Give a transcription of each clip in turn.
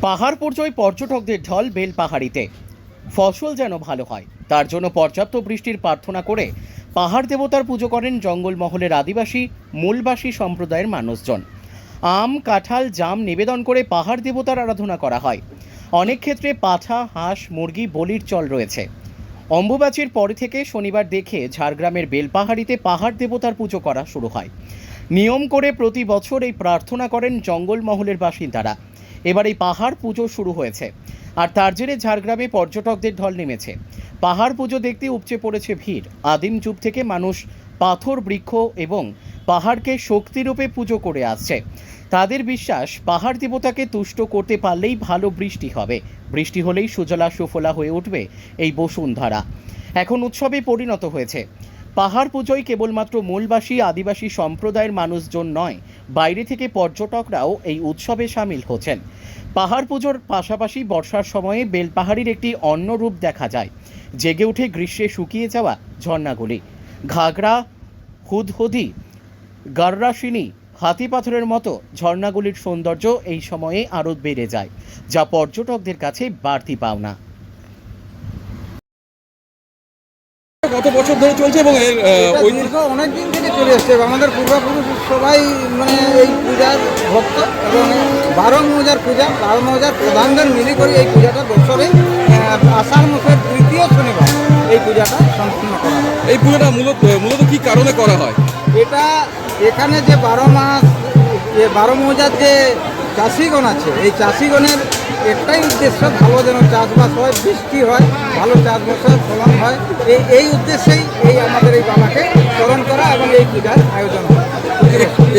পাহাড় পর্যায়ে পর্যটকদের ঢল বেলপাহাড়িতে। ফসল যেন ভালো হয় তার জন্য পর্যাপ্ত বৃষ্টির প্রার্থনা করে পাহাড় দেবতার পুজো করেন জঙ্গলমহলের আদিবাসী মূলবাসী সম্প্রদায়ের মানুষজন। আম, কাঁঠাল, জাম নিবেদন করে পাহাড় দেবতার আরাধনা করা হয়। অনেক ক্ষেত্রে পাঁঠা, হাঁস, মুরগি বলির চল রয়েছে। অম্বুবাচীর পরে থেকে শনিবার দেখে ঝাড়গ্রামের বেলপাহাড়িতে পাহাড় দেবতার পুজো করা শুরু হয়। নিয়ম করে প্রতি বছর এই প্রার্থনা করেন জঙ্গলমহলের বাসিন্দারা। এবার এই পাহাড় পুজো শুরু হয়েছে, আর তার জেরে ঝাড়গ্রামে পর্যটকদের ঢল নেমেছে। পাহাড় পুজো দেখতে উপচে পড়েছে ভিড়। আদিম যুগ থেকে মানুষ পাথর, বৃক্ষ এবং পাহাড়কে শক্তিরূপে পুজো করে আসছে। তাদের বিশ্বাস, পাহাড় দেবতাকে তুষ্ট করতে পারলেই ভালো বৃষ্টি হবে। বৃষ্টি হলেই সুজলা সুফলা হয়ে উঠবে এই বসুন্ধরা। এখন উৎসবে পরিণত হয়েছে। পাহাড় পুজোয় কেবলমাত্র মূলবাসী আদিবাসী সম্প্রদায়ের মানুষজন নয়, বাইরে থেকে পর্যটকরাও এই উৎসবে সামিল হচ্ছেন। পাহাড় পুজোর পাশাপাশি বর্ষার সময়ে বেলপাহাড়ির একটি অন্য রূপ দেখা যায়। জেগে উঠে গ্রীষ্মে শুকিয়ে যাওয়া ঝর্ণাগুলি। ঘাগড়া, হুদহুদি, গাররাশিনী, হাতি পাথরের মতো ঝর্ণাগুলির সৌন্দর্য এই সময়ে আরও বেড়ে যায়, যা পর্যটকদের কাছে বাড়তি পাওনা। কত বছর ধরে চলছে এবং এর অনেক দিন থেকে চলে এসছে। আমাদের পূর্বপুরুষ সবাই এই পূজার ভক্ত এবং 12 মৌজার পূজা, 12 মৌজার প্রধানদের মিলে করে এই পূজাটা বছরে আষাঢ় মাসের তৃতীয় শনিবার এই পূজাটা সম্পূর্ণ করা হয়। এই পূজাটা মূলত কি কারণে করা হয়? এটা এখানে যে 12 মৌজার যে চাষিগণ আছে, এই চাষিগণের একটাই উদ্দেশ্য, ভালো যেন চাষবাস হয়, বৃষ্টি হয়, ভালো চাষবাসের ফলন হয়। এই উদ্দেশ্যেই আমাদের এই বাবাকে স্মরণ করা এবং এই পূজার আয়োজন করা।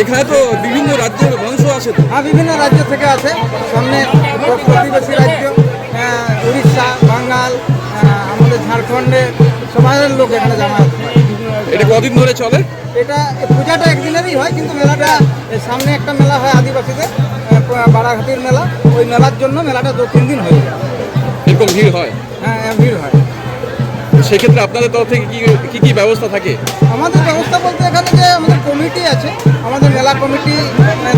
এখানে তো বিভিন্ন রাজ্যের মানুষ আছে। হ্যাঁ, বিভিন্ন রাজ্য থেকে আছে। সামনে প্রতিবেশী রাজ্য উড়িষ্যা, বাঙ্গাল, আমাদের ঝাড়খণ্ডের সমাজের লোক এখানে জামায়াত হয়। এটা কদিন ধরে চলে? এটা পূজাটা একদিনেরই হয়, কিন্তু মেলাটা সামনে একটা মেলা হয় আদিবাসীদের, বারাঘাটির মেলা। ওই মেলার জন্য মেলাটা 2-3 দিন হয়ে যায়। এরকম ভিড় হয়? হ্যাঁ, ভিড় হয়। সেক্ষেত্রে আপনাদের তরফ থেকে কি কি ব্যবস্থা থাকে? আমাদের ব্যবস্থা বলতে এখানে যে আমাদের কমিটি আছে, আমাদের মেলা কমিটি,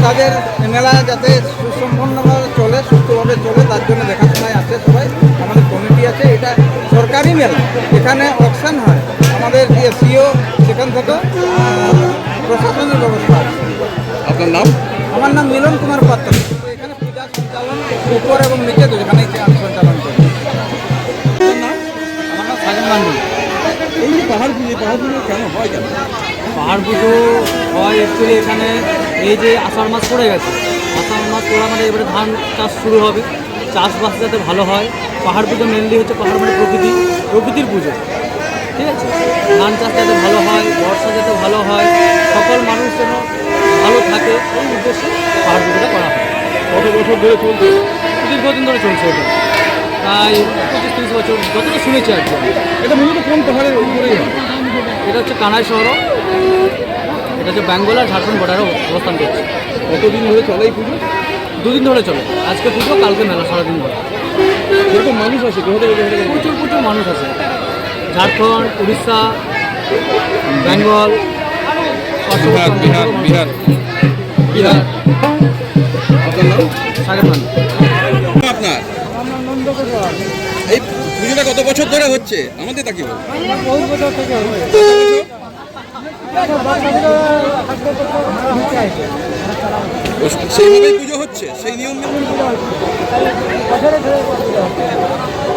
তাদের মেলা যাতে সুসম্পন্নভাবে চলে, সুস্থভাবে চলে, তার জন্য দেখাশোনায় আছে সবাই। আমাদের কমিটি আছে। এটা সরকারি মেলা, এখানে অকশন হয়। আমাদের যে সিও সেখান থেকে প্রশাসনের ব্যবস্থা আছে। আপনার নাম? আমার নাম মিলন কুমার পাত্র। এখানে পূজা সঞ্চালন উপর এবং নিচে যেখানে আমি সঞ্চালন করি। আমার নাম সাগর মান্ডি। এই যে পাহাড় পুজো কেন হয়? পাহাড় পুজো হয় অ্যাকচুয়ালি এখানে এই যে আষাঢ় মাস পড়ে গেছে, আষাঢ় মাস পড়া মানে এবারে ধান চাষ শুরু হবে, চাষবাস যাতে ভালো হয়। পাহাড় পুজো মেনলি হচ্ছে, পাহাড় মানে প্রকৃতির পুজো, ঠিক আছে। ধান চাষ যাতে ভালো হয়, বর্ষা যাতে ভালো হয়, সকল মানুষ যেন ভালো থাকে, এই উদ্দেশ্যে পাহাড় পুজোটা করা হয়। কত বছর ধরে চলছে? দীর্ঘদিন ধরে চলছে এটা, প্রায় 25-30 বছর যতটা শুনেছি আর কি। এটা মূলত কোন পাহাড়ের উপরেই হয়? এটা হচ্ছে কানাই শহর, এটা হচ্ছে বেঙ্গল আর ঝাড়খণ্ড বর্ডারে অবস্থান করছে। কতদিন ধরে চলে এই পুজো? 2 দিন ধরে চলে। আজকে পুজো, কালকে মেলা, সারাদিন ধরে। যেরকম মানুষ আছে প্রচুর মানুষ আছে, ঝাড়খণ্ড, উড়িষ্যা, বেঙ্গল, বিহার। আপনার নাম? সাগর মান। আপনার এই পুজোটা কত বছর ধরে হচ্ছে? আমাদের তা কি বল? বহু বছর থেকে সেইভাবেই পুজো হচ্ছে, সেই নিয়ম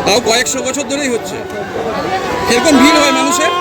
তাও কয়েকশো বছর ধরেই হচ্ছে। কিরকম ভিড় হয় মানুষের?